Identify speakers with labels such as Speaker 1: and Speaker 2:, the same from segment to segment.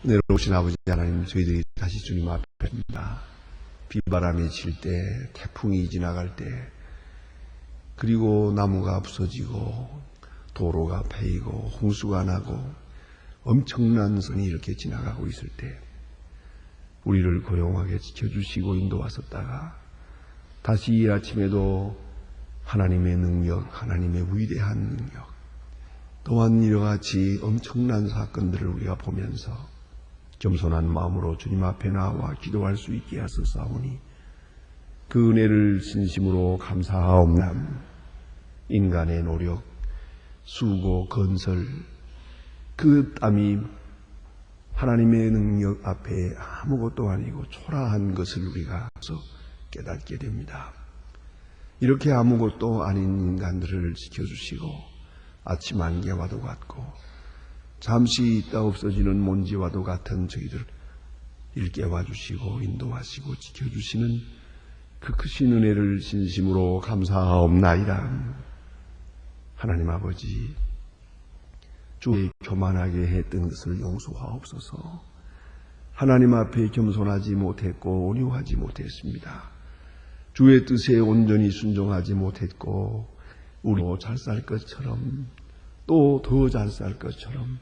Speaker 1: 내려오신 아버지 하나님, 저희들이 다시 주님 앞에 있습니다. 비바람이 칠 때, 태풍이 지나갈 때, 그리고 나무가 부서지고 도로가 패이고 홍수가 나고 엄청난 선이 이렇게 지나가고 있을 때 우리를 고용하게 지켜주시고 인도하셨다가 다시 이 아침에도 하나님의 능력, 하나님의 위대한 능력, 또한 이와 같이 엄청난 사건들을 우리가 보면서 겸손한 마음으로 주님 앞에 나와 기도할 수 있게 하셨사오니 그 은혜를 진심으로 감사하옵나이다. 인간의 노력, 수고, 건설, 그 땀이 하나님의 능력 앞에 아무것도 아니고 초라한 것을 우리가 깨닫게 됩니다. 이렇게 아무것도 아닌 인간들을 지켜주시고 아침 안개와도 같고 잠시 있다 없어지는 먼지와도 같은 저희들을 일깨워 주시고 인도하시고 지켜주시는 그 크신 은혜를 진심으로 감사하옵나이다. 하나님 아버지, 주의 교만하게 했던 것을 용서하옵소서. 하나님 앞에 겸손하지 못했고 온유하지 못했습니다. 주의 뜻에 온전히 순종하지 못했고 우리도 잘 살 것처럼 또 더 잘 살 것처럼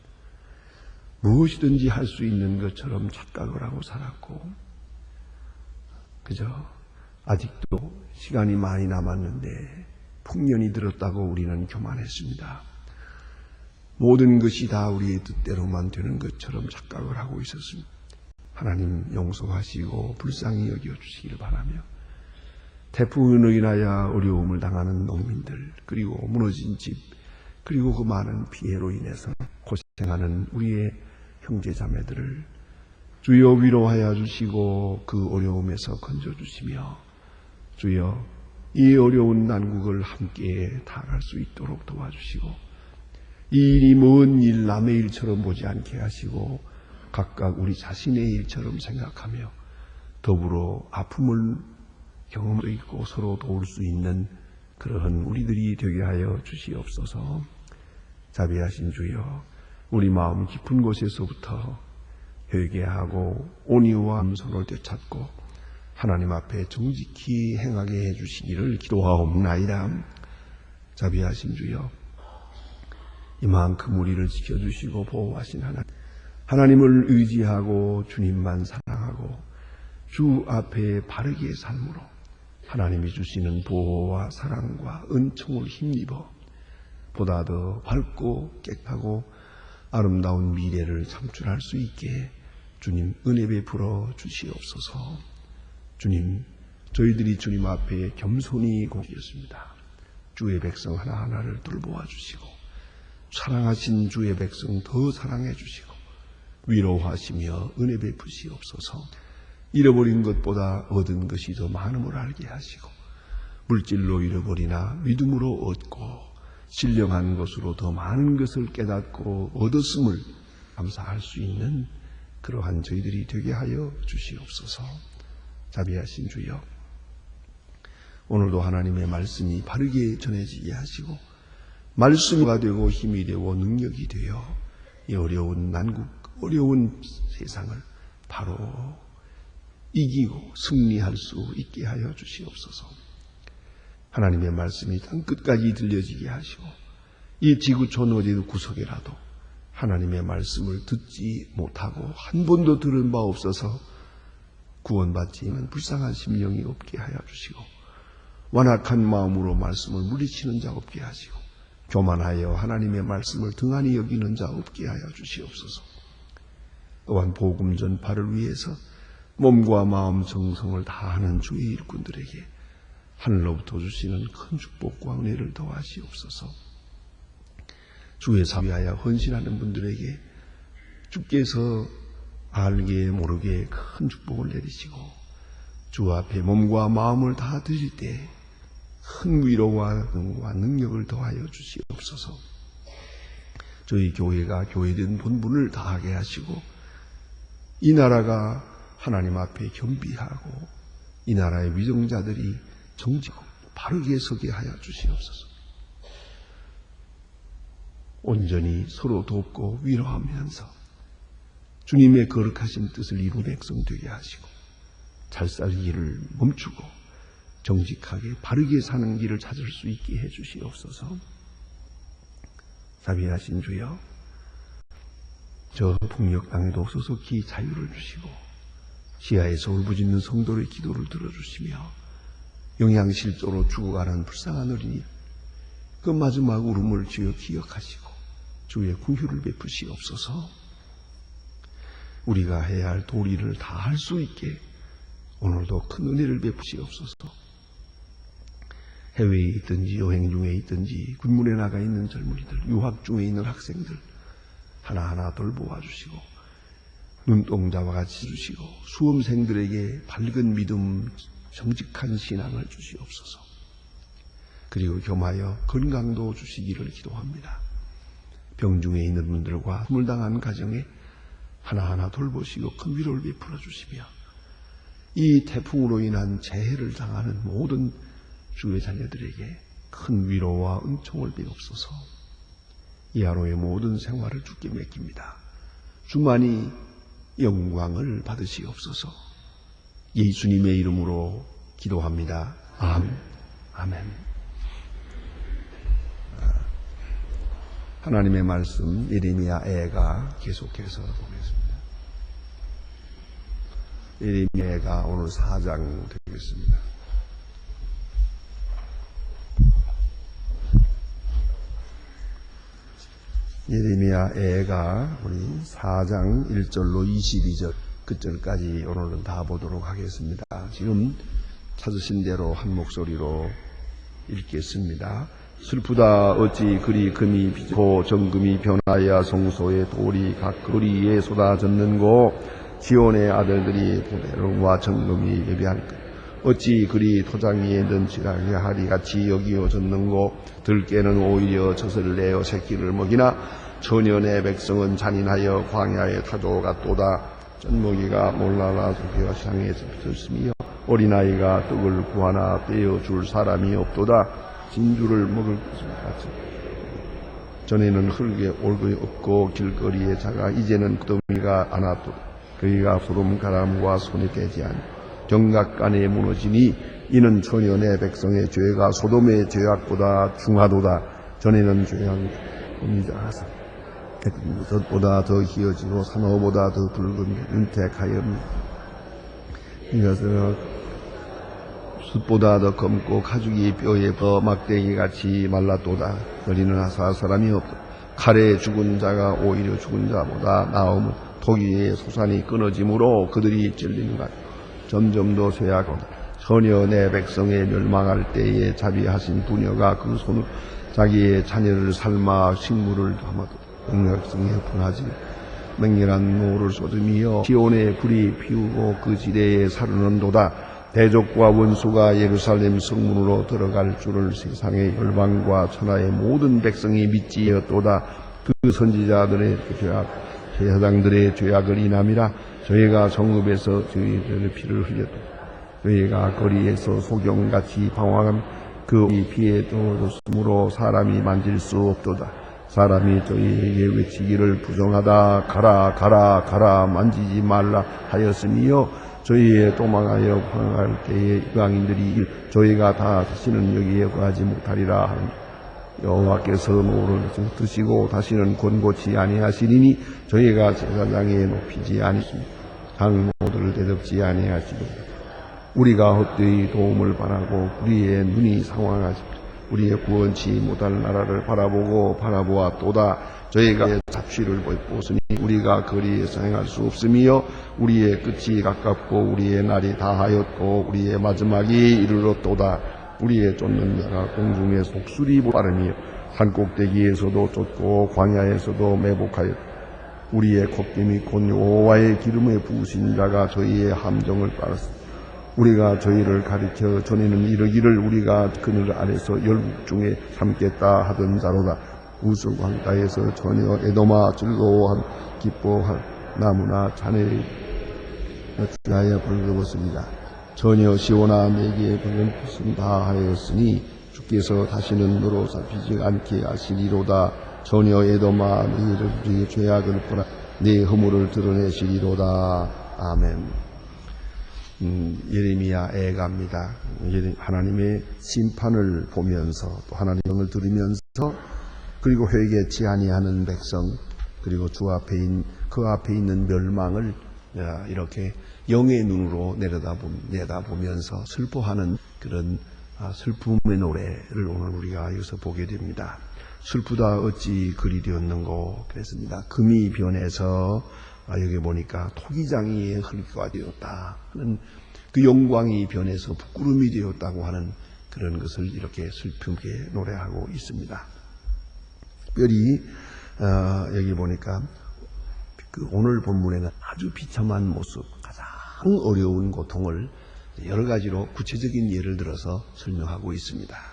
Speaker 1: 무엇이든지 할 수 있는 것처럼 착각을 하고 살았고 그저 아직도 시간이 많이 남았는데 풍년이 들었다고 우리는 교만했습니다. 모든 것이 다 우리의 뜻대로만 되는 것처럼 착각을 하고 있었습니다. 하나님 용서하시고 불쌍히 여겨주시기를 바라며 태풍으로 인하여 어려움을 당하는 농민들, 그리고 무너진 집, 그리고 그 많은 피해로 인해서 고생하는 우리의 형제자매들을 주여 위로하여 주시고 그 어려움에서 건져주시며 주여 이 어려운 난국을 함께 다할 수 있도록 도와주시고 이 일이 먼 일, 남의 일처럼 보지 않게 하시고 각각 우리 자신의 일처럼 생각하며 더불어 아픔을 경험도 있고 서로 도울 수 있는 그러한 우리들이 되게 하여 주시옵소서. 자비하신 주여, 우리 마음 깊은 곳에서부터 회개하고 온유와 손을 되찾고 하나님 앞에 정직히 행하게 해주시기를 기도하옵나이다. 자비하신 주여, 이만큼 우리를 지켜주시고 보호하신 하나님을 의지하고 주님만 사랑하고 주 앞에 바르게 삶으로 하나님이 주시는 보호와 사랑과 은총을 힘입어 보다 더 밝고 깨끗하고 아름다운 미래를 창출할 수 있게 주님 은혜 베풀어 주시옵소서. 주님, 저희들이 주님 앞에 겸손히 공기했습니다. 주의 백성 하나하나를 돌보아 주시고 사랑하신 주의 백성 더 사랑해 주시고 위로하시며 은혜 베푸시옵소서. 잃어버린 것보다 얻은 것이 더 많음을 알게 하시고 물질로 잃어버리나 믿음으로 얻고 신령한 것으로 더 많은 것을 깨닫고 얻었음을 감사할 수 있는 그러한 저희들이 되게 하여 주시옵소서. 자비하신 주여, 오늘도 하나님의 말씀이 바르게 전해지게 하시고 말씀이 되고 힘이 되고 능력이 되어 이 어려운 난국, 어려운 세상을 바로 이기고 승리할 수 있게 하여 주시옵소서. 하나님의 말씀이 땅끝까지 들려지게 하시고 이 지구촌 어디 구석이라도 하나님의 말씀을 듣지 못하고 한 번도 들은 바 없어서 구원받지 않은 불쌍한 심령이 없게 하여 주시고 완악한 마음으로 말씀을 물리치는 자 없게 하시고 교만하여 하나님의 말씀을 등한히 여기는 자 없게 하여 주시옵소서. 또한 복음 전파를 위해서 몸과 마음 정성을 다하는 주의 일꾼들에게 하늘로부터 주시는 큰 축복과 은혜를 더하시옵소서. 주의 사업을 위하여 헌신하는 분들에게 주께서 알게 모르게 큰 축복을 내리시고 주 앞에 몸과 마음을 다 드릴 때 큰 위로와 능력을 더하여 주시옵소서. 저희 교회가 교회된 본분을 다하게 하시고 이 나라가 하나님 앞에 겸비하고 이 나라의 위정자들이 정직하고 바르게 서게 하여 주시옵소서. 온전히 서로 돕고 위로하면서 주님의 거룩하신 뜻을 이루 백성 되게 하시고 잘살기를 멈추고 정직하게 바르게 사는 길을 찾을 수 있게 해주시옵소서. 자비하신 주여, 저 북녘 땅에도 소속히 자유를 주시고 시야에서 울부짖는 성도의 기도를 들어주시며 영양실조로 죽어가는 불쌍한 어린이 그 마지막 울음을 주여 기억하시고 주의 긍휼을 베푸시옵소서. 우리가 해야 할 도리를 다 할 수 있게 오늘도 큰 은혜를 베푸시옵소서. 해외에 있든지 여행 중에 있든지 군문에 나가 있는 젊은이들, 유학 중에 있는 학생들 하나하나 돌보아 주시고 눈동자와 같이 주시고 수험생들에게 밝은 믿음, 정직한 신앙을 주시옵소서. 그리고 겸하여 건강도 주시기를 기도합니다. 병중에 있는 분들과 숨을 당한 가정에 하나하나 돌보시고 큰 위로를 베풀어 주시며 이 태풍으로 인한 재해를 당하는 모든 주의 자녀들에게 큰 위로와 은총을 베옵소서. 이 하루의 모든 생활을 주께 맡깁니다. 주만이 영광을 받으시옵소서. 예수님의 이름으로 기도합니다. 아멘. 하나님의 말씀 예레미야 애가 계속해서 보겠습니다. 예레미야 애가 오늘 4장 되겠습니다. 예레미야 애가 우리 4장 1절로 22절 끝절까지 오늘은 다 보도록 하겠습니다. 지금 찾으신 대로 한 목소리로 읽겠습니다. 슬프다 어찌 그리 금이 비고 정금이 변하여 성소의 돌이 각 거리에 쏟아졌는고 지온의 아들들이 보배로와 정금이 예비할 것 어찌 그리 토장 위에 넌치라게 하리 같이 여기어졌는고 들깨는 오히려 젖을 내어 새끼를 먹이나 천연의 백성은 잔인하여 광야에 타조갔도다. 젖먹이가 몰라라 죽여 향해서 붙었으며 어린아이가 떡을 구하나 떼어줄 사람이 없도다. 진주를 먹을 것을 같이 전에는 흙에 올거이 없고 길거리에 자가 이제는 더미가 안았도다. 그이가 구름가람과 손에 대지 않 경각간에 무너지니 이는 천연의 백성의 죄가 소돔의 죄악보다 중하도다. 전에는 죄악이 범이자하사 젖보다 더 희어지고 산호보다 더 붉은 윤택하였니 이것은 숯보다 더 검고 가죽이 뼈에 더 막대기같이 말랐도다. 너리는 하사 사람이 없다. 칼에 죽은 자가 오히려 죽은 자보다 나음은 토기의 소산이 끊어지므로 그들이 찔리는 것 점점 더 쇠약하다. 전혀 내 백성의 멸망할 때에 자비하신 부녀가 그 손으로 자기의 자녀를 삶아 식물을 담아도 백성에 분하지 맹렬한 노를 쏟으며 시온에 불이 피우고 그 지대에 사르는도다. 대적과 원수가 예루살렘 성문으로 들어갈 줄을 세상의 열방과 천하의 모든 백성이 믿지었도다. 그 선지자들의 죄악 제사장들의 죄악을 인함이라. 저희가 성읍에서 저희들의 피를 흘렸다. 저희가 거리에서 소경같이 방황한 그 피에 떨어졌으므로 사람이 만질 수 없도다. 사람이 저희에게 외치기를 부정하다 가라 가라 가라 만지지 말라 하였으며 저희의 도망하여 방황할 때에 이방인들이 저희가 다 다시는 여기에 거하지 못하리라 하니 여호와께서 노를 드시고 다시는 권고치 아니하시리니 저희가 제사장에 높이지 아니하시니 장로들을 대접지 아니하시리니 우리가 헛되이 도움을 바라고 우리의 눈이 상황하십니다. 우리의 구원치 못할 나라를 바라보았도다. 저희가 잡취를 보았으니 우리가 거리에서 행할 수 없으며 우리의 끝이 가깝고 우리의 날이 다하였고 우리의 마지막이 이르렀도다. 우리의 쫓는 자가 공중에 속수리 빠르며 산꼭대기에서도 쫓고 광야에서도 매복하였다. 우리의 콧김이 곧 여호와의 기름에 부으신 자가 저희의 함정을 빨았습니다. 우리가 저희를 가리켜 전에는 이르기를 우리가 그늘 아래서 열국 중에 삼겠다 하던 자로다. 우슬 광가에서 전혀 에도마 즐거워한 기뻐한 나무나 자네를 주하여 벌거벗습니다. 전혀 시오나 내게 벌거벗음 다 하였으니 주께서 다시는 너로 살피지 않게 하시리로다. 전혀 에도마 너희를 우리의 죄악을 보라. 네 허물을 드러내시리로다. 아멘. 예레미야 애가입니다. 하나님의 심판을 보면서 또 하나님의 명을 들으면서 그리고 회개치 아니하는 백성 그리고 그 앞에 있는 멸망을 이렇게 영의 눈으로 내다보면서 슬퍼하는 그런 슬픔의 노래를 오늘 우리가 여기서 보게 됩니다. 슬프다 어찌 그리 되었는고 그랬습니다. 금이 변해서 여기 보니까 토기장이 흙과 되었다 하는 그 영광이 변해서 부끄름이 되었다고 하는 그런 것을 이렇게 슬프게 노래하고 있습니다. 특별히 여기 보니까 그 오늘 본문에는 아주 비참한 모습, 가장 어려운 고통을 여러 가지로 구체적인 예를 들어서 설명하고 있습니다.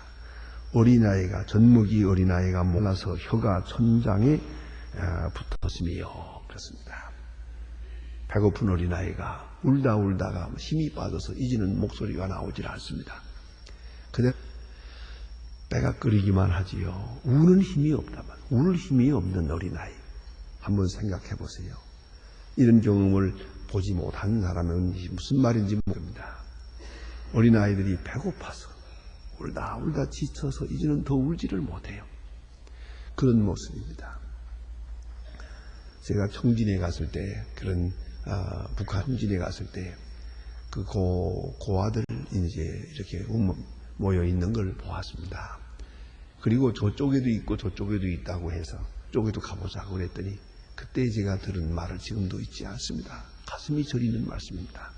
Speaker 1: 어린아이가 젖먹이 어린아이가 몰라서 혀가 천장에 붙었으며 그렇습니다. 배고픈 어린아이가 울다가 힘이 빠져서 이제는 목소리가 나오질 않습니다. 그냥 배가 끓이기만 하지요. 우는 힘이 없다만 울 힘이 없는 어린아이 한번 생각해 보세요. 이런 경험을 보지 못한 사람은 무슨 말인지 모릅니다. 어린아이들이 배고파서 울다 지쳐서 이제는 더 울지를 못해요. 그런 모습입니다. 제가 청진에 갔을 때 북한 청진에 갔을 때 그 고아들 이제 이렇게 모여 있는 걸 보았습니다. 그리고 저쪽에도 있고 저쪽에도 있다고 해서 저쪽에도 가보자고 그랬더니 그때 제가 들은 말을 지금도 잊지 않습니다. 가슴이 저리는 말씀입니다.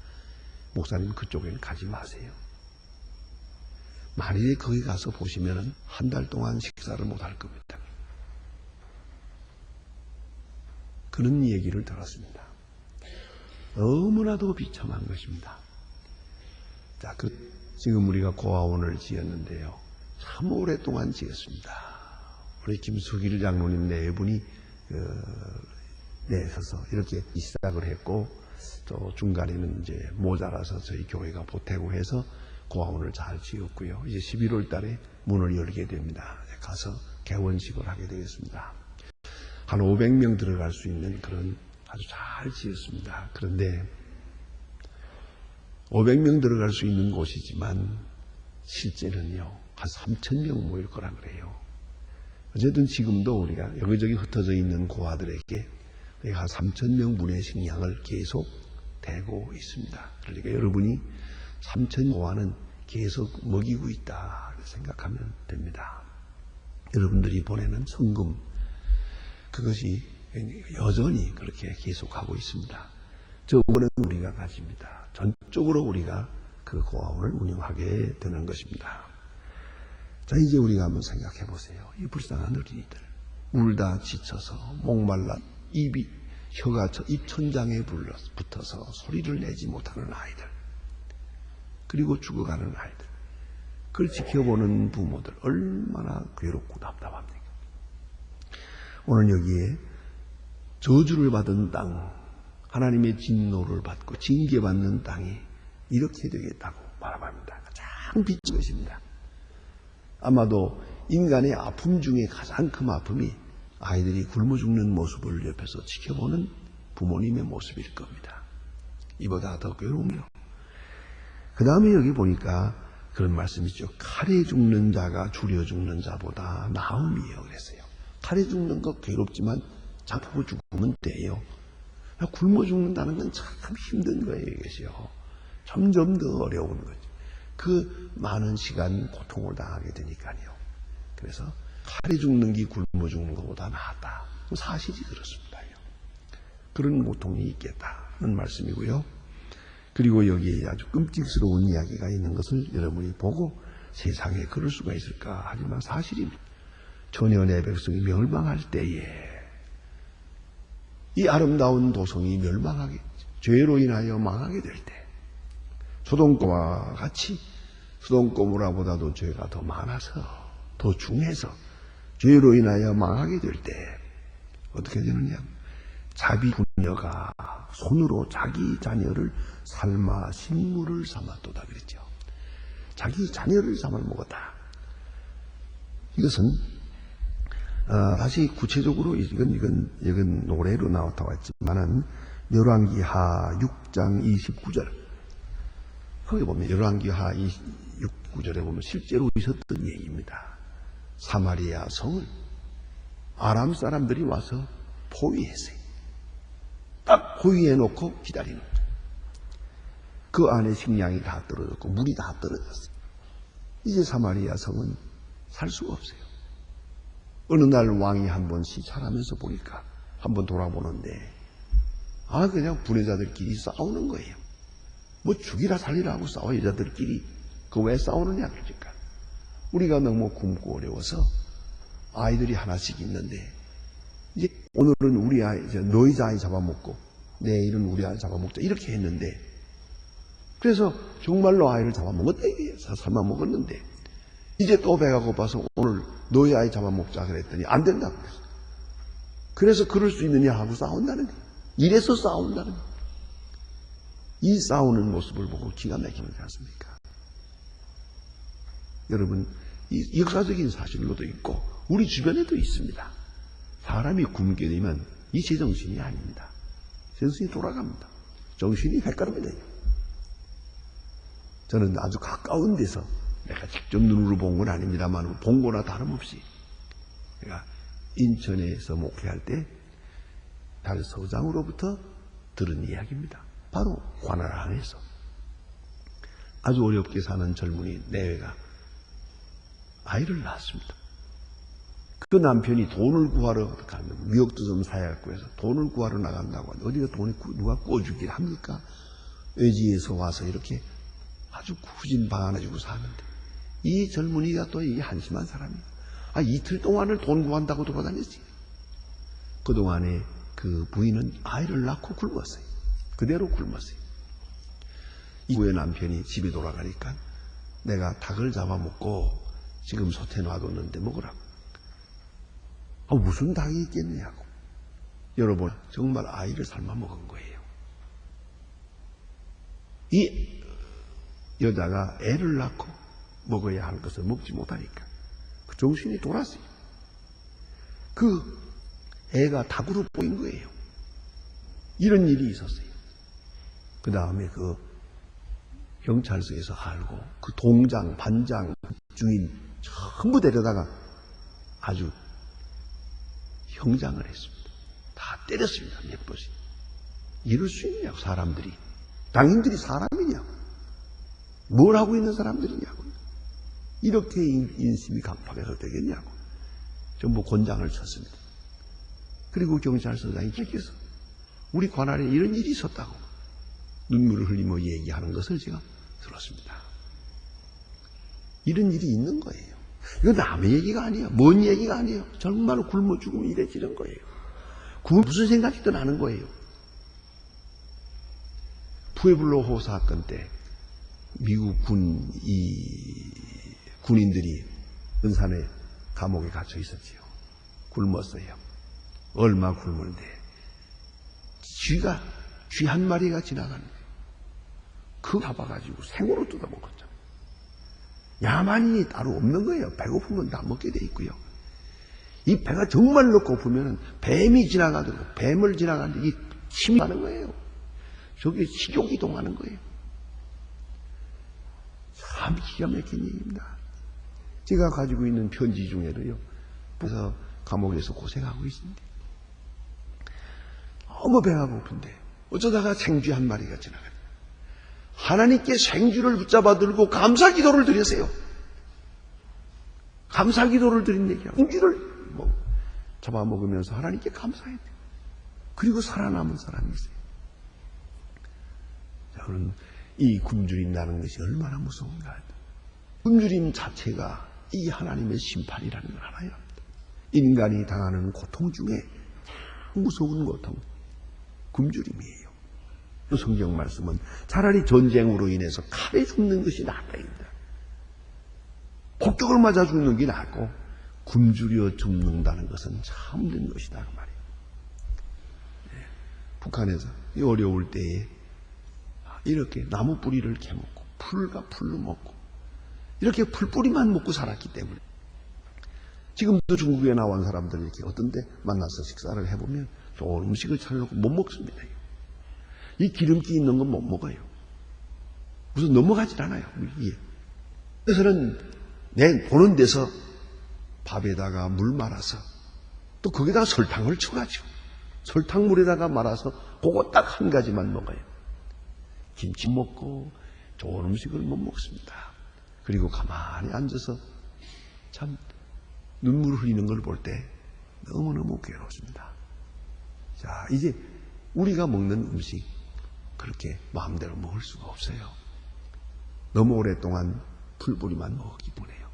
Speaker 1: 목사님 그쪽엔 가지 마세요. 만일에 거기 가서 보시면 한 달 동안 식사를 못할 겁니다. 그런 얘기를 들었습니다. 너무나도 비참한 것입니다. 자, 지금 우리가 고아원을 지었는데요. 참 오랫동안 지었습니다. 우리 김수길 장로님 네 분이 내서서 이렇게 시작을 했고 또 중간에는 이제 모자라서 저희 교회가 보태고 해서 고아원을 잘 지었고요. 이제 11월 달에 문을 열게 됩니다. 가서 개원식을 하게 되겠습니다. 한 500명 들어갈 수 있는 그런 아주 잘 지었습니다. 그런데 500명 들어갈 수 있는 곳이지만 실제는요 한 3,000명 모일 거라 그래요. 어쨌든 지금도 우리가 여기저기 흩어져 있는 고아들에게 한 3,000명 분의 식량을 계속 대고 있습니다. 그러니까 여러분이 3,000 고아는 계속 먹이고 있다 생각하면 됩니다. 여러분들이 보내는 성금 그것이 여전히 그렇게 계속하고 있습니다. 저번은 우리가 가집니다. 전적으로 우리가 그 고아원을 운영하게 되는 것입니다. 자, 이제 우리가 한번 생각해 보세요. 이 불쌍한 어린이들 울다 지쳐서 목말라 혀가 입천장에 붙어서 소리를 내지 못하는 아이들 그리고 죽어가는 아이들 그걸 지켜보는 부모들 얼마나 괴롭고 답답합니까? 오늘 여기에 저주를 받은 땅 하나님의 진노를 받고 징계받는 땅이 이렇게 되겠다고 바라봅니다. 가장 비친 것입니다. 아마도 인간의 아픔 중에 가장 큰 아픔이 아이들이 굶어 죽는 모습을 옆에서 지켜보는 부모님의 모습일 겁니다. 이보다 더 괴로움요. 그 다음에 여기 보니까 그런 말씀이죠. 칼에 죽는 자가 줄여 죽는 자보다 나음이에요. 그랬어요. 칼에 죽는 거 괴롭지만 잡고 죽으면 돼요. 굶어 죽는다는 건 참 힘든 거예요. 이것이요. 점점 더 어려운 거죠. 그 많은 시간 고통을 당하게 되니까요. 그래서 칼에 죽는 게 굶어 죽는 것보다 낫다. 사실이 그렇습니다. 그런 고통이 있겠다는 말씀이고요. 그리고 여기에 아주 끔찍스러운 이야기가 있는 것을 여러분이 보고 세상에 그럴 수가 있을까 하지만 사실입니다. 천연의 백성이 멸망할 때에 이 아름다운 도성이 멸망하겠죠. 죄로 인하여 망하게 될 때 소돔고모라와 같이 소돔고모라보다도 죄가 더 많아서 더 중해서 죄로 인하여 망하게 될 때 어떻게 되느냐? 자비 부녀가 손으로 자기 자녀를 삶아 식물을 삼았도다 그랬죠. 자기 자녀를 삼아 먹었다. 이것은 다시 구체적으로 이건 노래로 나왔다고 했지만은 열왕기하 6장 29절 거기 보면 열왕기하 6구절에 보면 실제로 있었던 얘기입니다. 사마리아 성을 아람 사람들이 와서 포위했어요. 딱 포위해놓고 기다리는 거예요. 그 안에 식량이 다 떨어졌고 물이 다 떨어졌어요. 이제 사마리아 성은 살 수가 없어요. 어느 날 왕이 한번 시찰하면서 보니까 한번 돌아보는데 그냥 분회자들끼리 싸우는 거예요. 뭐 죽이라 살리라 하고 싸워 여자들끼리. 그 왜 싸우느냐 그러니까 우리가 너무 굶고 어려워서 아이들이 하나씩 있는데 이제 오늘은 우리 아이 너희 아이 잡아먹고 내일은 우리 아이 잡아먹자 이렇게 했는데 그래서 정말로 아이를 잡아먹었다 삶아 먹었는데 이제 또 배가 고파서 오늘 너희 아이 잡아먹자 그랬더니 안 된다고 그랬어. 그래서 그럴 수 있느냐 하고 싸운다는 거예요. 이래서 싸운다는 거예요. 이 싸우는 모습을 보고 기가 막히지 않습니까? 여러분, 이 역사적인 사실로도 있고 우리 주변에도 있습니다. 사람이 굶게 되면 이 제정신이 아닙니다. 정신이 돌아갑니다. 정신이 헷갈리게 돼요. 저는 아주 가까운 데서 내가 직접 눈으로 본 건 아닙니다만 본 거나 다름없이 내가 인천에서 목회할 때 달서장으로부터 들은 이야기입니다. 바로 관할항에서 아주 어렵게 사는 젊은이 내외가 아이를 낳았습니다. 그 남편이 돈을 구하러 가면 미역도 좀 사야겠고 해서 돈을 구하러 나간다고 하는데 어디가 돈이 누가 꿔주길 합니까? 외지에서 와서 이렇게 아주 후진 방 하나 주고 사는데 이 젊은이가 또 이 한심한 사람이에요. 이틀 동안을 돈 구한다고 돌아다녔지. 그동안에 그 부인은 아이를 낳고 굶었어요. 그대로 굶었어요. 이후에 남편이 집에 돌아가니까 내가 닭을 잡아먹고 지금 솥에 놔뒀는데 먹으라고. 무슨 닭이 있겠느냐고. 여러분 정말 아이를 삶아 먹은 거예요. 이 여자가 애를 낳고 먹어야 할 것을 먹지 못하니까 그 정신이 돌았어요. 그 애가 닭으로 보인 거예요. 이런 일이 있었어요. 그 다음에 그 경찰서에서 알고 그 동장, 반장, 주인 전부 데려다가 아주 형장을 했습니다. 다 때렸습니다. 몇 번씩. 이럴 수 있냐고 사람들이. 당인들이 사람이냐고. 뭘 하고 있는 사람들이냐고. 이렇게 인심이 강팍해서 되겠냐고. 전부 권장을 쳤습니다. 그리고 경찰서장이 계속해서 우리 관할에 이런 일이 있었다고 눈물을 흘리며 얘기하는 것을 제가 들었습니다. 이런 일이 있는 거예요. 이거 남의 얘기가 아니에요. 먼 얘기가 아니에요. 정말로 굶어 죽으면 이래지는 거예요. 무슨 생각이 또 나는 거예요. 푸에블로호 사건 때 미국 군인들이 은산에 감옥에 갇혀 있었지요. 굶었어요. 얼마 굶는데 쥐 한 마리가 지나가는 거예요. 그거 잡아가지고 생으로 뜯어먹었죠. 야만인이 따로 없는 거예요. 배고프면 다 먹게 돼 있고요. 이 배가 정말로 고프면 뱀이 지나가도록 뱀을 지나가는데 이 침이 가는 거예요. 저게 식욕이 동하는 거예요. 참 기가 막힌 얘기입니다. 제가 가지고 있는 편지 중에도요. 그래서 감옥에서 고생하고 있습니다. 너무 배가 고픈데 어쩌다가 생쥐 한 마리가 지나가요. 하나님께 생쥐를 붙잡아 들고 감사 기도를 드리세요. 감사 기도를 드린 얘기야. 생쥐를 잡아먹으면서 하나님께 감사해야 돼요. 그리고 살아남은 사람이 있어요. 자, 그럼 이 굶주린다는 것이 얼마나 무서운가. 굶주림 자체가 이 하나님의 심판이라는 걸 알아야 합니다. 인간이 당하는 고통 중에 무서운 고통, 굶주림이에요. 성경 말씀은 차라리 전쟁으로 인해서 칼에 죽는 것이 낫다입니다. 폭격을 맞아 죽는 게 낫고 굶주려 죽는다는 것은 참 힘든 것이다 그 말이에요. 네. 북한에서 이 어려울 때에 이렇게 나무 뿌리를 캐먹고 풀과 풀로 먹고 이렇게 풀뿌리만 먹고 살았기 때문에 지금도 중국에 나온 사람들 이렇게 어떤 데 만나서 식사를 해보면 좋은 음식을 차려놓고 못 먹습니다. 이 기름기 있는 건 못 먹어요. 무슨 넘어가질 않아요. 그래서는 내 보는 데서 밥에다가 물 말아서 또 거기다가 설탕을 쳐가지고 설탕물에다가 말아서 그거 딱 한 가지만 먹어요. 김치 먹고 좋은 음식을 못 먹습니다. 그리고 가만히 앉아서 참 눈물 흘리는 걸 볼 때 너무너무 괴롭습니다. 자, 이제 우리가 먹는 음식 그렇게 마음대로 먹을 수가 없어요. 너무 오랫동안 풀뿌리만 먹었기 때문에요.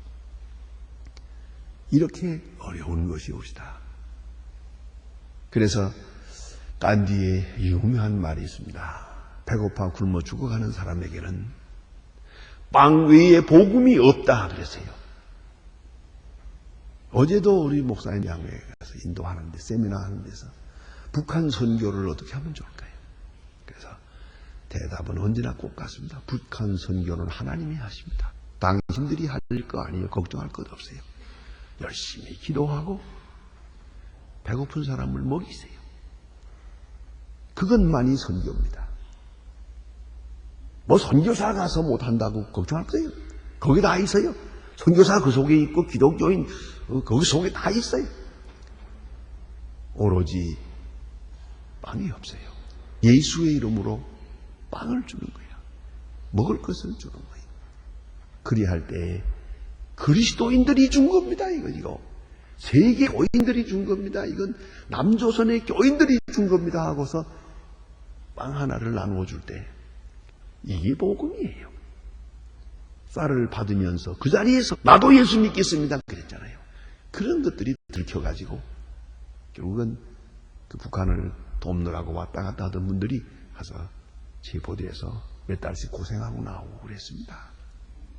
Speaker 1: 이렇게 어려운 것이 옵시다. 그래서 간디의 유명한 말이 있습니다. 배고파 굶어 죽어가는 사람에게는 빵 외에 복음이 없다 그랬어요. 어제도 우리 목사님 양회에 가서 인도하는데 세미나 하는 데서 북한 선교를 어떻게 하면 좋을까요? 그래서 대답은 언제나 꼭 같습니다. 북한 선교는 하나님이 하십니다. 당신들이 할 거 아니에요. 걱정할 것 없어요. 열심히 기도하고 배고픈 사람을 먹이세요. 그것만이 선교입니다. 뭐 선교사 가서 못한다고 걱정할 거예요. 거기 다 있어요. 선교사 그 속에 있고 기독교인 거기 속에 다 있어요. 오로지 빵이 없어요. 예수의 이름으로 빵을 주는 거예요. 먹을 것을 주는 거예요. 그리할 때 그리스도인들이 준 겁니다. 이거 세계 교인들이 준 겁니다. 이건 남조선의 교인들이 준 겁니다 하고서 빵 하나를 나누어 줄 때 이게 복음이에요. 쌀을 받으면서 그 자리에서 나도 예수 믿겠습니다 그랬잖아요. 그런 것들이 들켜가지고 결국은 그 북한을 돕느라고 왔다 갔다 하던 분들이 가서 제보대에서 몇 달씩 고생하고 나오고 그랬습니다.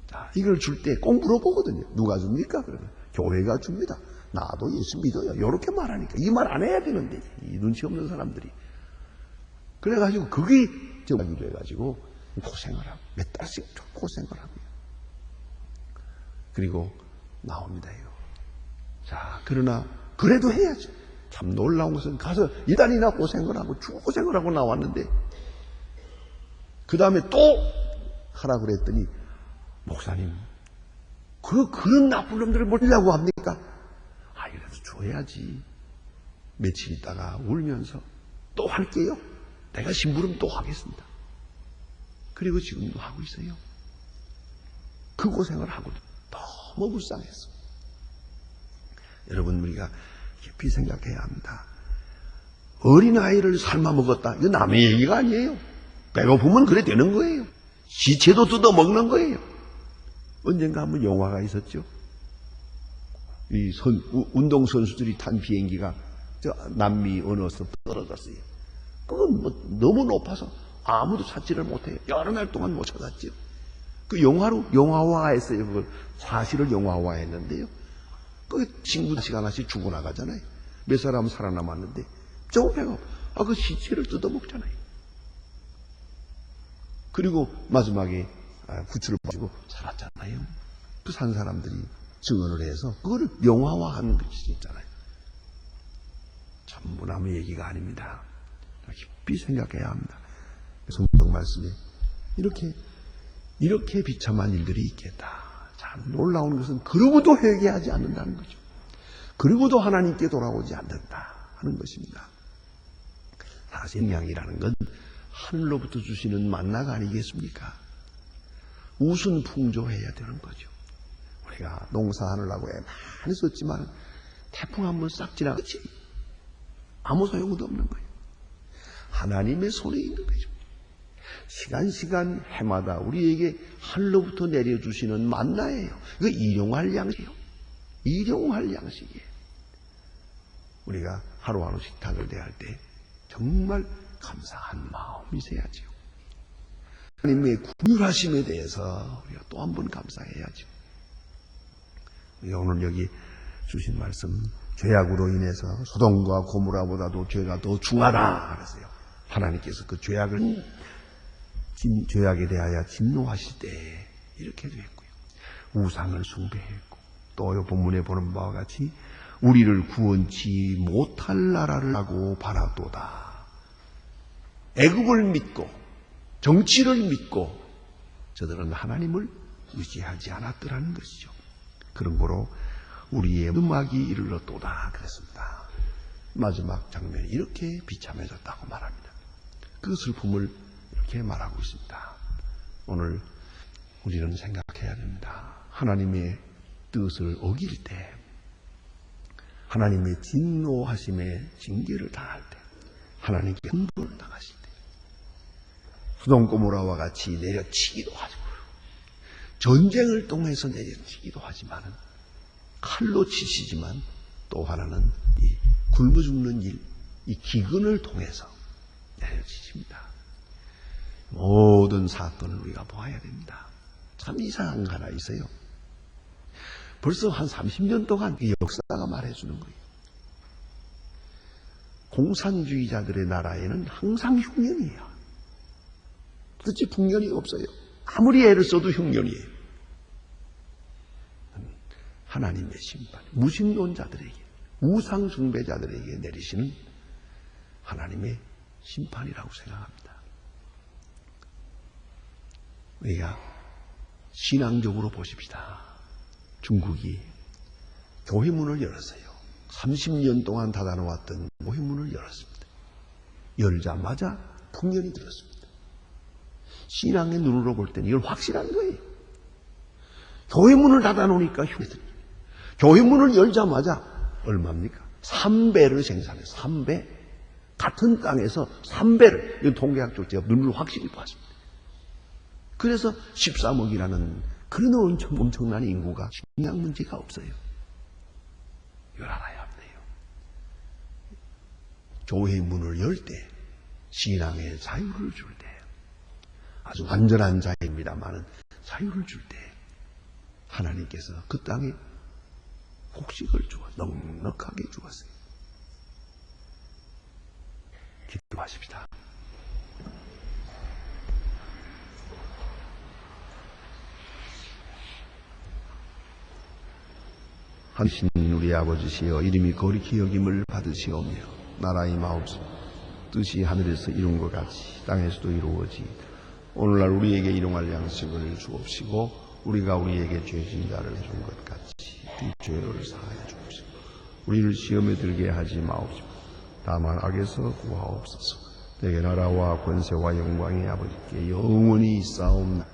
Speaker 1: 자, 이걸 줄 때 꼭 물어보거든요. 누가 줍니까? 그러면 교회가 줍니다. 나도 예수 믿어요. 이렇게 말하니까 이 말 안 해야 되는데 이 눈치 없는 사람들이 그래가지고 그게 저기로 해가지고 고생을 하고 몇 달씩 고생을 하고요. 그리고 나옵니다. 이거. 자, 그러나 그래도 해야죠. 참 놀라운 것은 가서 2달이나 고생을 하고 고생을 하고 나왔는데 그 다음에 또 하라 그랬더니 목사님 그런 나쁜 놈들을 뭐라고 합니까? 이래도 줘야지. 며칠 있다가 울면서 또 할게요. 내가 심부름 또 하겠습니다. 그리고 지금도 하고 있어요. 그 고생을 하고 너무 불쌍해서. 여러분 우리가 깊이 생각해야 합니다. 어린아이를 삶아 먹었다. 이거 남의 얘기가 아니에요. 배고프면 그래 되는 거예요. 시체도 뜯어 먹는 거예요. 언젠가 한번 영화가 있었죠. 이 운동선수들이 탄 비행기가 저 남미 어느서 떨어졌어요. 그건 뭐 너무 높아서 아무도 찾지를 못해요. 여러 날 동안 못 찾았죠. 그 영화화했어요. 그걸 사실을 영화화했는데요. 그 친구씩 하나씩 죽어나가잖아요. 몇 사람은 살아남았는데 저거 배가 그 시체를 뜯어먹잖아요. 그리고 마지막에 구출을 받고 살았잖아요. 그 산 사람들이 증언을 해서 그거를 영화화하는 것이 있잖아요. 전부 남의 얘기가 아닙니다. 깊이 생각해야 합니다. 성경 말씀에 이렇게 비참한 일들이 있겠다. 참 놀라운 것은 그러고도 회개하지 않는다는 거죠. 그러고도 하나님께 돌아오지 않는다 하는 것입니다. 사실 양이라는 건 하늘로부터 주시는 만나가 아니겠습니까? 우순풍조해야 되는 거죠. 우리가 농사하느라고 많이 썼지만 태풍 한번 싹 지나갔지 아무 소용도 없는 거예요. 하나님의 손에 있는 거죠. 시간 해마다 우리에게 하늘로부터 내려주시는 만나예요. 이거 일용할 양식이에요. 일용할 양식이에요. 우리가 하루하루 식탁을 대할 때 정말 감사한 마음이 있어야죠. 하나님의 구휼하심에 대해서 우리가 또 한 번 감사해야죠. 오늘 여기 주신 말씀, 죄악으로 인해서 소돔과 고모라보다도 죄가 더 중하다 그랬어요. 하나님께서 그 죄악에 대하여 진노하실 때 이렇게 됐고요. 우상을 숭배했고 또 본문에 보는 바와 같이 우리를 구원치 못할 나라를 하고 바라도다. 애국을 믿고 정치를 믿고 저들은 하나님을 의지하지 않았더라는 것이죠. 그런 거로 우리의 음악이 이르렀도다 그랬습니다. 마지막 장면이 이렇게 비참해졌다고 말합니다. 그 슬픔을 이렇게 말하고 있습니다. 오늘 우리는 생각해야 됩니다. 하나님의 뜻을 어길 때, 하나님의 진노하심의 징계를 당할 때, 하나님께 흥분을 당하실 때, 소돔고모라와 같이 내려치기도 하고 전쟁을 통해서 내려치기도 하지만 칼로 치시지만 또 하나는 이 굶어 죽는 일, 이 기근을 통해서 내려치십니다. 모든 사건을 우리가 보아야 됩니다. 참 이상한 거 하나 있어요. 벌써 한 30년 동안 이 역사가 말해주는 거예요. 공산주의자들의 나라에는 항상 흉년이에요. 그렇지 풍년이 없어요. 아무리 애를 써도 흉년이에요. 하나님의 심판, 무신론자들에게, 우상숭배자들에게 내리시는 하나님의 심판이라고 생각합니다. 우리가 신앙적으로 보십시다. 중국이 교회 문을 열었어요. 30년 동안 닫아놓았던 교회 문을 열었습니다. 열자마자 풍년이 들었습니다. 신앙의 눈으로 볼 때는 이건 확실한 거예요. 교회 문을 닫아놓으니까 흉내들이. 교회 문을 열자마자 얼마입니까? 3배를 생산해요. 3배. 같은 땅에서 3배를. 이건 통계학적 제가 눈으로 확실히 봤습니다. 그래서 13억이라는 그런 엄청난 인구가 신앙 문제가 없어요. 이걸 알아야 돼요. 교회 문을 열 때, 신앙의 자유를 줄 때, 아주 완전한 자유입니다만은 자유를 줄 때 하나님께서 그 땅에 곡식을 넉넉하게 주었어요. 기도하십시다. 하신 우리 아버지시여, 이름이 거룩히 여김을 받으시오며 나라의 마옵소서. 뜻이 하늘에서 이룬 것 같이 땅에서도 이루어지이다. 오늘날 우리에게 일용할 양식을 주옵시고 우리가 우리에게 죄진 자를 준 것 같이 우리 죄를 사하여 주옵시고 우리를 시험에 들게 하지 마옵시고 다만 악에서 구하옵소서. 내게 나라와 권세와 영광이 아버지께 영원히 있사옵나이다.